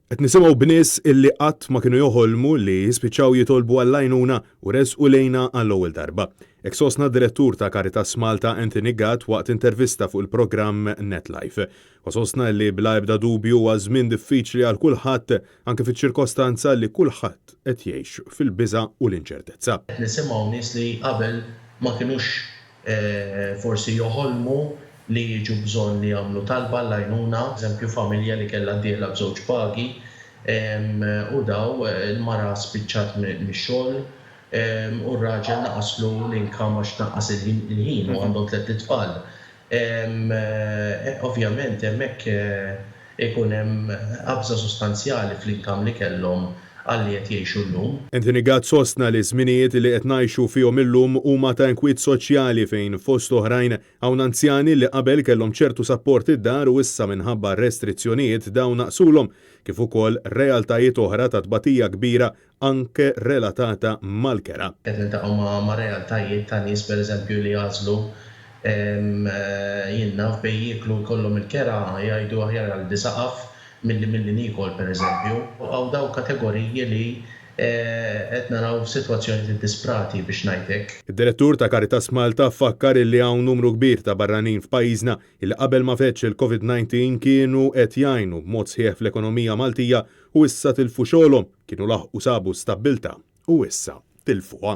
Qed nisimgħu b'nies illi qatt ma kienu joħolmu li jispiċċaw jitolbu għall-għajnuna u resqu lejna għall-ewwel darba. Hekk sostna d-direttur ta' Caritas Malta Anthony Gatt waqt intervista fuq il-programm NetLife. Wasostna li bla ebda dubju huwa żmien diffiċli għal kulħadd anke fiċ-ċirkostanza li kulħadd qed jgħix fil-biża' u l-inċertezza. Nisimgħu nies li qabel ma kinux forsi joħolmu li jiġu bżonn li jagħmlu talba l-għajnuna, eżempju familja li kellha ddielha b'żewġ pagi u daw il-mara spiċċat mix-xogħol u r-raġel naqaslu l-inkam għax naqqas il-ħin u għandhom 3 tfal. Ovvjament hemmhekk ikun hemm qabża sostanzjali fl-inkam li kellhom għalli qed jgħixu llum. Anthony Gatt sostna li żminijiet li qed ngħixu fihom illum huma ta' inkwiet soċjali fejn fost oħrajn hawn anzjani li qabel kellhom ċertu sapport id-dar u issa minħabba restrizzjonijiet dawn naqsulhom kif ukoll realtajiet oħra ta' tbatija kbira anke relatata mal-kera. Qed niltaqgħu ma' realtajiet ta' nies pereżempju li jażlu jiena f'bej jieklu jkollhom il-kera jgħidu aħjar għal disaqaf milli nikol pereżempju. Għaw daw kategoriji li qed naraw f'sitwazzjoni disprati biex ngħidlek. Id-direttur ta' Caritas Malta fakkar illi hawn numru kbir ta' barranin f'pajjiżna illi qabel ma fetx il-COVID-19 kienu qed jgħinu b'mod sħiħ fl-ekonomija Maltija u issa tilfu xogħolhom, kienu laħqu sabu stabbiltà u issa tilfuha.